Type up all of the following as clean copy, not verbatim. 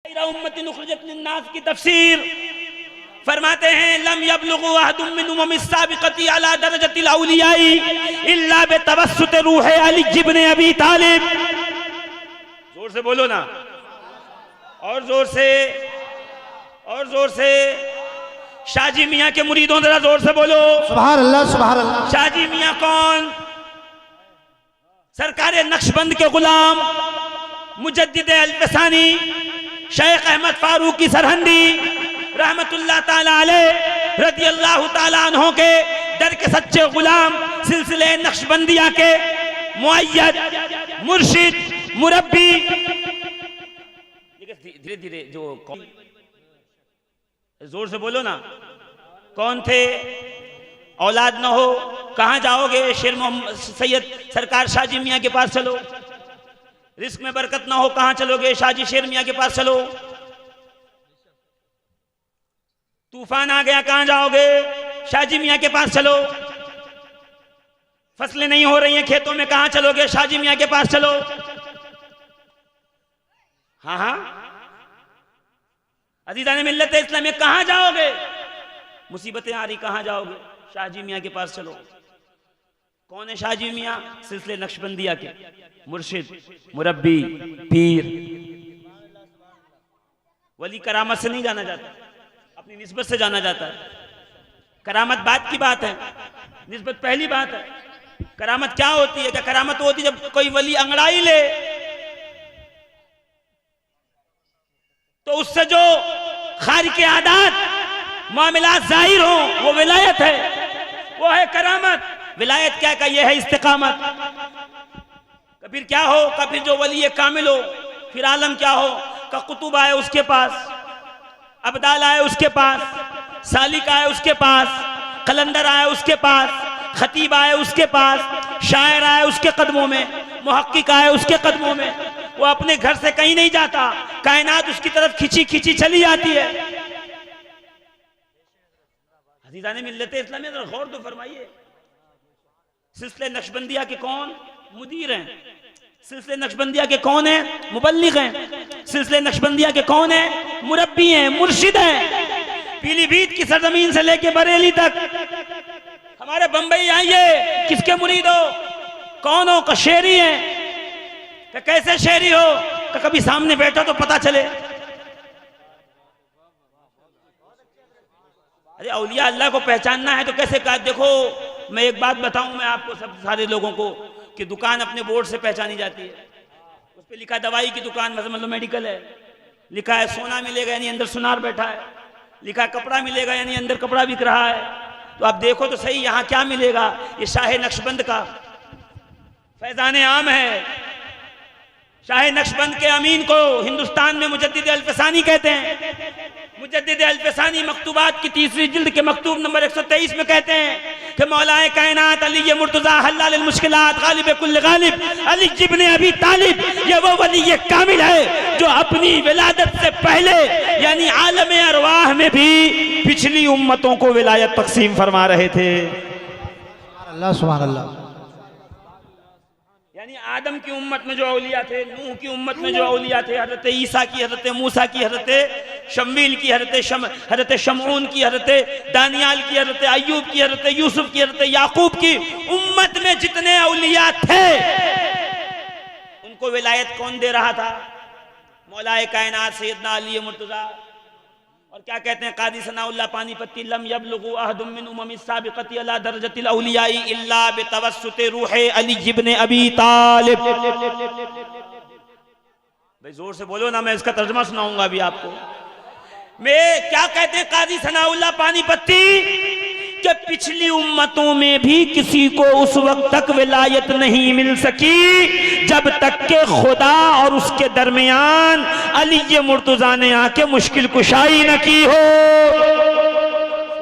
उम्मतिन उखरिजत लिन्नास की तफसीर फरमाते हैं लम यबलुगु अहदुम मिनहुम मिस्साबिकती अला दरजतिल औलियाई इल्ला बितवस्सुत रूह अली इब्न अबी तालिब। जोर से बोलो ना, और जोर से, और जोर से। शाहजी मियां के मुरीदों जरा जोर से बोलो सुभान अल्लाह सुभान अल्लाह। शाहजी मियां कौन? सरकारे नक्शबंद के गुलाम मुजद्दिद अल्फसानी शेख अहमद फारूकी सरहंदी रहमतुल्लाह ताला अलैह रदियल्लाहु ताला अन्हो के दर के सच्चे गुलाम सिलसिले नक्शबंदिया के मुअय्यद मुर्शिद मुरब्बी। धीरे धीरे जो जोर से बोलो ना, कौन थे? औलाद न हो कहां जाओगे? शेर मोहम्मद सैयद सरकार शाहजी मियां के पास चलो। रिस्क में बरकत ना हो कहां चलोगे? शाहजी शेर मियां के पास चलो। तूफान आ गया कहां जाओगे? शाहजी मियां के पास चलो। फसलें नहीं हो रही हैं खेतों में कहां चलोगे? शाहजी मियां के पास चलो। हाँ हाँ अजीज़ान मिल्लत इस्लाम में कहां जाओगे? मुसीबतें आ रही कहां जाओगे? शाहजी मियां के पास चलो। कौन है शाहजी मियां? सिलसिले नक्शबंदिया के मुर्शिद मुरब्बी पीर। वली करामत से नहीं जाना जाता, अपनी निस्बत से जाना जाता है। करामत बात की बात है, निस्बत पहली बात है। करामत क्या होती है? क्या करामत होती है जब कोई वली अंगड़ाई ले तो उससे जो खारिक आदात मामलात जाहिर हो वो विलायत है, वो है करामत। विलायत क्या का? ये है इस्तिकामत। फिर क्या हो? फिर जो वली कामिल हो, फिर आलम क्या हो? का कुतुब आए उसके पास, अब्दाल आए उसके पास, सालिक आए उसके पास, कलंदर आए उसके पास, खतीब आए उसके पास, शायर आए उसके कदमों में, मुहक्किक आए उसके कदमों में। वो अपने घर से कहीं नहीं जाता, कायनात उसकी तरफ खिंची खिंची चली जाती है। अज़ीज़ान मिल्लत इस्लामिया जरा गौर तो फरमाइए। सिलसिले नक्शबंदिया के कौन मुदीर हैं? सिलसिले नक्शबंदिया के कौन है? मुबल्लिग हैं। सिलसिले नक्शबंदिया के कौन है? मुरब्बी हैं, मुर्शिद हैं। पीलीभीत की सरजमीन से लेके बरेली तक हमारे बंबई आइए, किसके मुरीद हो? कौन हो? का शेरी हैं। तो कैसे शेरी हो? तो कभी सामने बैठो तो पता चले। अरे औलिया अल्लाह को पहचानना है तो कैसे कहा? देखो मैं एक बात बताऊं मैं आपको, सब सारे लोगों को, कि दुकान अपने बोर्ड से पहचानी जाती है। उस पर लिखा है दवाई की दुकान, मतलब मेडिकल है। लिखा है सोना मिलेगा यानी अंदर सुनार बैठा है। लिखा है कपड़ा मिलेगा यानी अंदर कपड़ा बिक रहा है। तो आप देखो तो सही यहाँ क्या मिलेगा। ये शाह नक्शबंद का फैजान आम है। शाह नक्शबंद के अमीन को हिंदुस्तान में मुजद्दिद अल्फसानी कहते हैं। मुजद्दिद अल्फसानी मकतूबात की तीसरी जिल्द के मकतूब नंबर 123 में कहते हैं कि मौलाए कायनात अली मुर्तज़ा हल्लाल मुश्किलात गालिब कुल गालिब अली इब्न अबी तालिब, ये वो वली ये कामिल है जो अपनी विलादत से पहले यानी आलम अरवाह में भी पिछली उम्मतों को विलायत तकसीम फरमा रहे थे। अल्लाह सुभान अल्लाह। यानी आदम की उम्मत में जो औलिया थे, नूह की उम्मत में जो औलिया थे, हजरत ईसा की, हजरत मूसा की, हजरत शम्वील की, हजरत शमऊन की, हजरत दानियाल की, हजरत अय्यूब की, हजरत यूसुफ की, हजरत याकूब की उम्मत में जितने औलिया थे उनको विलायत कौन दे रहा था? मौलाए कायनात सैयदना अली मुर्तज़ा। और क्या कहते हैं काजी सनाउल्लाह पानीपत्ती? लम यबलुगु अहदुम मिनहुम मिस्साबिकती अला दरजतिल औलियाई इल्ला बितवस्सुत रूह अली इब्न अबी तालिब। भाई जोर से बोलो ना, मैं इसका तर्जुमा सुनाऊंगा अभी आपको। मैं क्या कहते हैं काजी सनाउल्लाह पानीपत्ती कि पिछली उम्मतों में भी किसी को उस वक्त तक विलायत नहीं मिल सकी जब तक के खुदा और उसके दरमियान अली मुर्तज़ा ने आके मुश्किल कुशाई न की हो।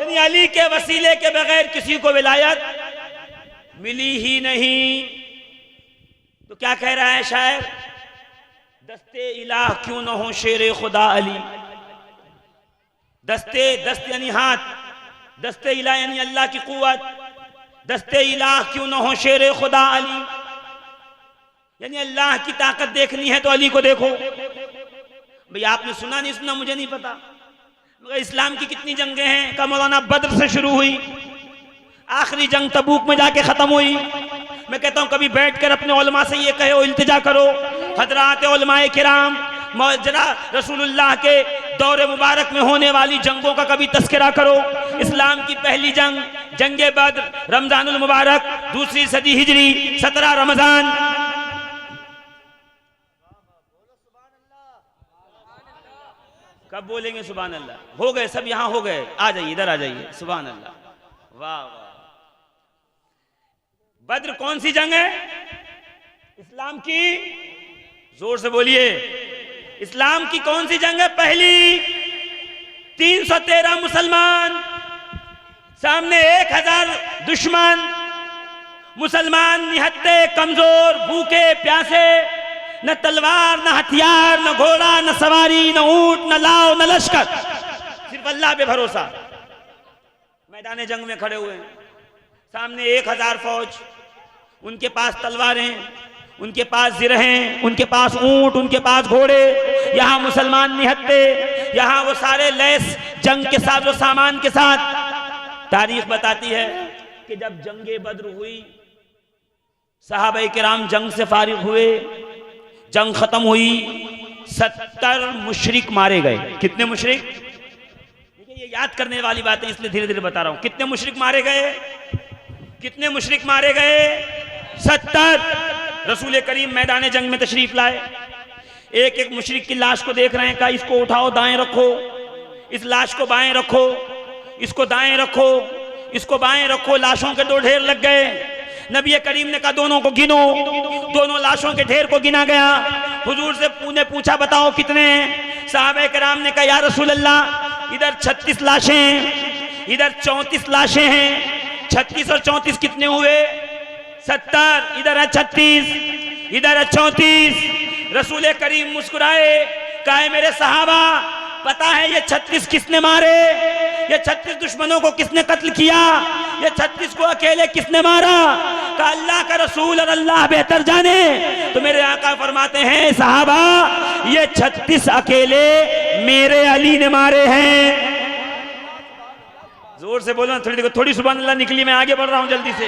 यानी अली के वसीले के बगैर किसी को विलायत मिली ही नहीं। तो क्या कह रहा है शायर? दस्ते इलाह क्यों न हो शेर खुदा अली। दस्त यानी हाथ, दस्ते इलाह यानी अल्लाह की कुव्वत। दस्ते इलाह क्यों न हो शेर खुदा अली, यानी अल्लाह की ताकत देखनी है तो अली को देखो। भाई आपने सुना नहीं सुना मुझे नहीं पता। मगर इस्लाम की कितनी जंगें हैं? का मौलाना बद्र से शुरू हुई, आखिरी जंग तबूक में जाके खत्म हुई। मैं कहता हूं कभी बैठकर अपने उलमा से ये कहो, इल्तिजा करो, हजरात उलमाए किराम, जरा रसूलुल्लाह के दौरे मुबारक में होने वाली जंगों का कभी तस्करा करो। इस्लाम की पहली जंग जंगे बद्र, रमजानुल मुबारक, दूसरी सदी हिजरी, 17 रमजान। कब बोलेंगे सुभान अल्लाह? हो गए सब, यहां हो गए, आ जाइए, इधर आ जाइए, सुभान अल्लाह, वाह वाह। बद्र कौन सी जंग है इस्लाम की? जोर से बोलिए, इस्लाम की कौन सी जंग है? पहली। 313 मुसलमान, सामने 1000 दुश्मन, मुसलमान निहत्ते, कमजोर, भूखे प्यासे, न तलवार, न हथियार, न घोड़ा, न सवारी, न ऊंट, न लाव, न लश्कर, सिर्फ अल्लाह पे भरोसा। मैदान जंग में खड़े हुए हैं, सामने 1000 फौज, उनके पास तलवारें, उनके पास जिरहें, उनके पास ऊंट, उनके पास घोड़े, यहां मुसलमान निहत्ते, यहां वो सारे लैस जंग के साथ, वो सामान के साथ। तारीख बताती है कि जब जंगे बद्र हुई, सहाबाए किराम जंग से फारिग हुए, जंग खत्म हुई, 70 मुशरिक मारे गए। कितने मुशरिक? देखिए ये याद करने वाली बात है, इसलिए धीरे धीरे बता रहा हूं। कितने मुशरिक मारे गए? कितने मुशरिक मारे गए? 70। रसूल करीम मैदान जंग में तशरीफ लाए, एक एक मुशरिक की लाश को देख रहे हैं, कहा इसको उठाओ दाएं रखो, इस लाश को बाएं रखो, इसको दाएं रखो, इसको बाएं रखो। लाशों के 2 ढेर लग गए। नबी करीम ने कहा दोनों को गिनो। दोनों लाशों के ढेर को गिना गया। हुजूर से पूछा बताओ कितने हैं? सहाबा कराम ने कहा या रसूल अल्लाह, इधर 36 लाशें हैं, इधर 34 लाशें हैं। 36 और 34 कितने हुए? 70। इधर है 36, इधर है 34। रसूल करीम मुस्कुराए, कहा मेरे सहाबा, पता है ये 36 किसने मारे? ये 36 दुश्मनों को किसने कत्ल किया? ये 36 को अकेले किसने मारा? कहा अल्लाह का रसूल और अल्लाह बेहतर जाने। तो मेरे आका फरमाते हैं सहाबा, ये 36 अकेले मेरे अली ने मारे हैं। जोर से बोलो, थोड़ी देखो, थोड़ी सुभान अल्लाह निकली, मैं आगे बढ़ रहा हूं जल्दी से।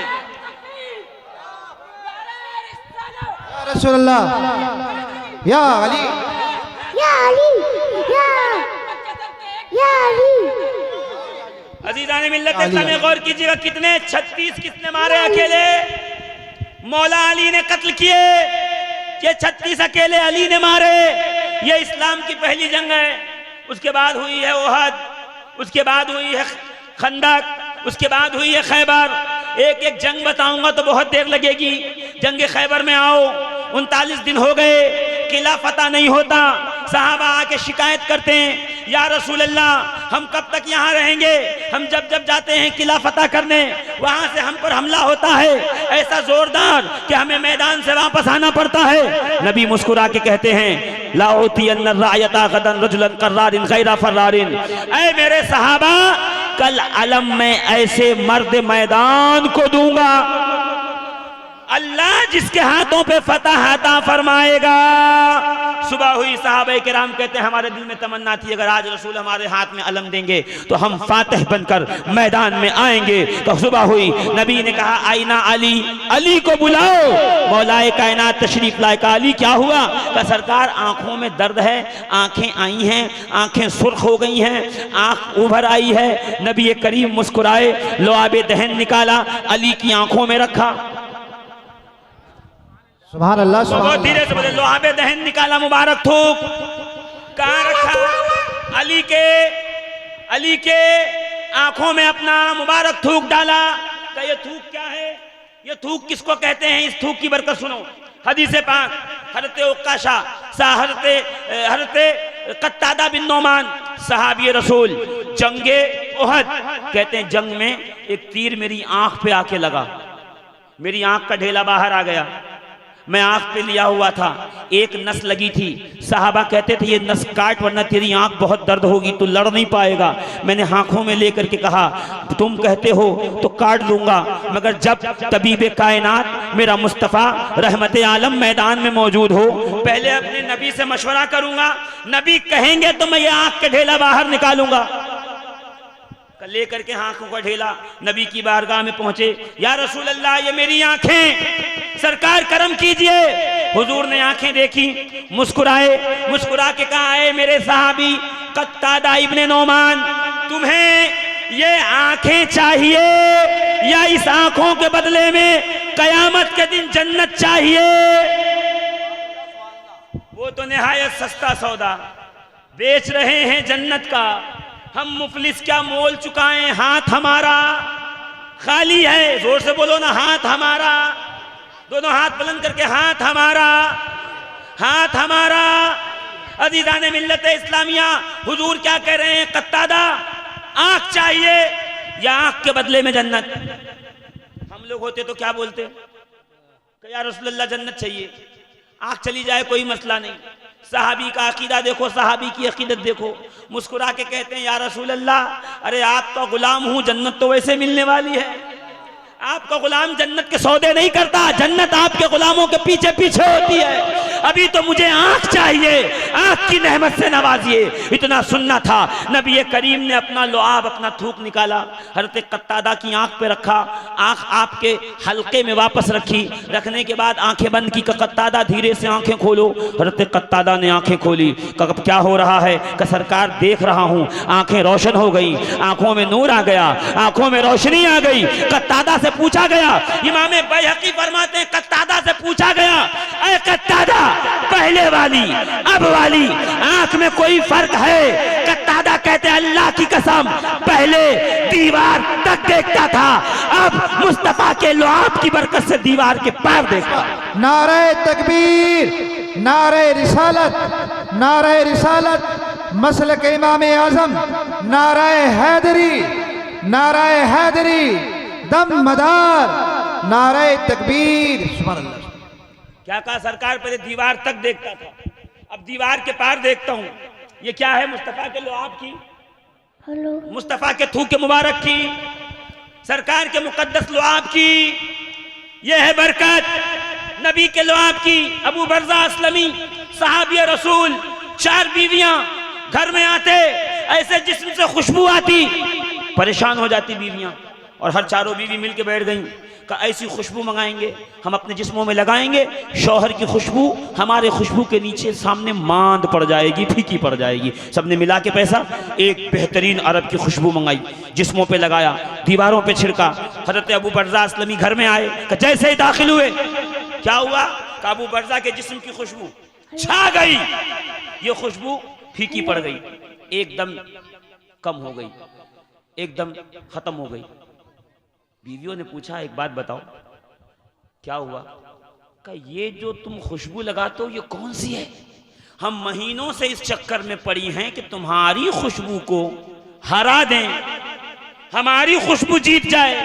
या रसूलल्लाह, या अली, या अली, या अली। अजीज़ाने मिल्लत इस्लामी गौर कीजिएगा, कितने 36 किसने मारे अकेले? मौला अली ने कत्ल किए। ये 36 अकेले अली ने मारे। ये इस्लाम की पहली जंग है। उसके बाद हुई है ओहद, उसके बाद हुई है खंदक, उसके बाद हुई है खैबर। एक एक जंग बताऊंगा तो बहुत देर लगेगी। जंग खैबर में आओ, 39 दिन हो गए, किला फतह नहीं होता। सहाबा आके शिकायत करते हैं, या रसूल अल्लाह हम कब तक यहाँ रहेंगे? हम जब जब जाते हैं किला फतह करने, वहां से हम पर हमला होता है ऐसा जोरदार कि हमें मैदान से वापस आना पड़ता है। नबी मुस्कुरा के कहते हैं लाउतियन्न रायता गदन रजुलन कर्रारिन गैरा फर्रारिन। ऐ मेरे सहाबा, कल अलम में ऐसे मर्द मैदान को दूंगा, अल्लाह जिसके हाथों पे फतह अता फरमाएगा। सुबह हुई, सहाबा किराम कहते हैं हमारे दिल में तमन्ना थी अगर आज रसूल हमारे हाथ में अलम देंगे तो हम फातिह बनकर मैदान में आएंगे। तो सुबह हुई, नबी ने कहा आईना अली, अली को बुलाओ। मौलाए कायनात तशरीफ लाए। का अली क्या हुआ? का सरकार आंखों में दर्द है, आंखें आई हैं, आंखें सुर्ख हो गई हैं, आंख उभर आई है। नबी करीम मुस्कुराए, लुआबे दहन निकाला, अली की आंखों में रखा। सुभान अल्लाह, सुभान बहुत धीरे से बोले, लोहाबे दहन निकाला, मुबारक थूक कहाँ रखा? अली के आंखों में अपना मुबारक थूक डाला। तो ये थूक क्या है? ये थूक किसको कहते हैं? इस थूक की बरकत सुनो। हदीस पाक हज़रत उक्काशा हज़रत कत्तादा बिन नौमान सहाबी रसूल, जंगे ओहद, कहते हैं जंग में एक तीर मेरी आंख पे आके लगा, मेरी आंख का ढेला बाहर आ गया, मैं आंख पे लिया हुआ था, एक नस लगी थी, साहबा कहते थे ये नस काट वरना तेरी आंख बहुत दर्द होगी, तू लड़ नहीं पाएगा। मैंने आंखों में लेकर के कहा तुम कहते हो तो काट दूंगा, मगर जब तबीब कायनात मेरा मुस्तफ़ा रहमत आलम मैदान में मौजूद हो, पहले अपने नबी से मशवरा करूंगा, नबी कहेंगे तो मैं ये आंख का ढेला बाहर निकालूंगा। लेकर के आंखों का ढेला नबी की बारगाह में पहुंचे। या रसूल अल्लाह ये मेरी आंखें, सरकार करम कीजिए। हुजूर ने आंखें देखी, मुस्कुराए, मुस्कुरा के कहा है मेरे साहबी कत्तादा इब्ने नोमान, तुम्हें ये आंखें चाहिए या इस आंखों के बदले में कयामत के दिन जन्नत चाहिए? वो तो निहायत सस्ता सौदा बेच रहे हैं जन्नत का, हम मुफलिस क्या मोल चुकाएं, हाथ हमारा खाली है। जोर से बोलो ना, हाथ हमारा, दोनों हाथ बुलंद करके, हाथ हमारा, हाथ हमारा। अजीज़ाने मिल्लत इस्लामिया, हुजूर क्या कह रहे हैं? कत्तादा आंख चाहिए या आंख के बदले में जन्नत? हम लोग होते तो क्या बोलते कि या रसूलल्लाह जन्नत चाहिए, आंख चली जाए कोई मसला नहीं। साहबी का अकीदा देखो, साहबी की अकीदत देखो, मुस्कुरा के कहते हैं या रसूल अल्लाह अरे आपका गुलाम हूं, जन्नत तो वैसे मिलने वाली है, आपका गुलाम जन्नत के सौदे नहीं करता, जन्नत आपके गुलामों के पीछे पीछे होती है। अभी तो मुझे आंख चाहिए, आंख की नेमत से नवाजिए। इतना सुनना था, नबी करीम ने अपना लुआब, अपना थूक निकाला, हज़रत कत्तादा की आंख पे रखा, आंख आपके हल्के में वापस रखी, रखने के बाद आंखें बंद की। कत्तादा धीरे से आंखें खोलो। हज़रत कत्तादा ने आंखें खोली, कहा क्या हो रहा है? कि सरकार देख रहा हूं, आंखें रोशन हो गई, आंखों में नूर आ गया, आंखों में रोशनी आ गई। कत्तादा से पूछा गया, इमाम बैहक़ी फरमाते हैं कत्तादा से पूछा गया, अरे कत्तादा पहले वाली अब वाली आंख में कोई फर्क है? कत्तादा कहते हैं अल्लाह की कसम पहले दीवार तक देखता था, अब मुस्तफा के लुआब की बरकत से दीवार के पार देखता। नारे तकबीर, नारे रिसालत, नारे रिसालत, मसलक इमाम आजम, नारे हैदरी, नारे हैदरी, दम मदार, नारे तकबीर। सुभान अल्लाह। क्या कहा सरकार? पहले दीवार तक देखता था, अब दीवार के पार देखता हूं। ये क्या है? मुस्तफा के लुआब की, मुस्तफा के थूक के मुबारक की, सरकार के मुकद्दस लुआब की, ये है बरकत नबी के लुआब की। अबू बरज़ा असलमी सहाबी रसूल, 4 बीवियां घर में आते, ऐसे जिस्म से खुशबू आती, परेशान हो जाती बीवियां, और हर 4 बीवी मिलके बैठ गईं कि ऐसी खुशबू मंगाएंगे, हम अपने जिस्मों में लगाएंगे, शौहर की खुशबू हमारे खुशबू के नीचे सामने मांद पड़ जाएगी, फीकी पड़ जाएगी। सबने मिला के पैसा एक बेहतरीन अरब की खुशबू मंगाई, जिस्मों पे लगाया, दीवारों पे छिड़का। हजरत अबू बरज़ा असलमी घर में आए कि जैसे ही दाखिल हुए क्या हुआ? अबू बरज़ा के जिस्म की खुशबू छा गई, ये खुशबू फीकी पड़ गई, एकदम कम हो गई, एकदम खत्म हो गई। बीवियों ने पूछा एक बात बताओ क्या हुआ? का ये जो तुम खुशबू लगाते हो ये कौन सी है? हम महीनों से इस चक्कर में पड़ी हैं कि तुम्हारी खुशबू को हरा दें, हमारी खुशबू जीत जाए,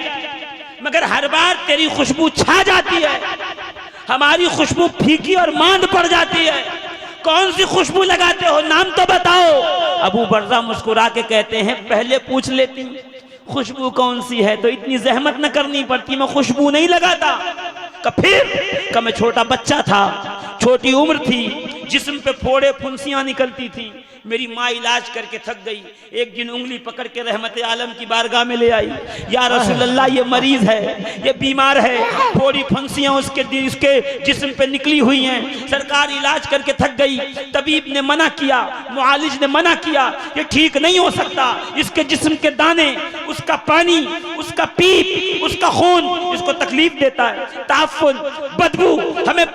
मगर हर बार तेरी खुशबू छा जाती है, हमारी खुशबू फीकी और मांद पड़ जाती है। कौन सी खुशबू लगाते हो? नाम तो बताओ। अबू बरज़ा मुस्कुरा के कहते हैं पहले पूछ लेती खुशबू कौन सी है तो इतनी जहमत न करनी पड़ती, मैं खुशबू नहीं लगाता। फिर मैं छोटा बच्चा था, छोटी उम्र थी, जिस्म पे फोड़े फुंसियां निकलती थी, मेरी माँ इलाज करके थक गई, एक दिन उंगली पकड़ के रहमत आलम की बारगाह में ले आई, या रसूल अल्लाह ये मरीज है, ये बीमार है, थोड़ी फुंसियां उसके जिस्म पे निकली हुई हैं, सरकार इलाज करके थक गई, तबीब ने मना किया, मुआलिज ने मना किया, ये ठीक नहीं हो सकता, इसके जिस्म के दाने, उसका पानी, उसका पीप, उसका खून इसको तकलीफ देता है, ताफुन, बदबू हमें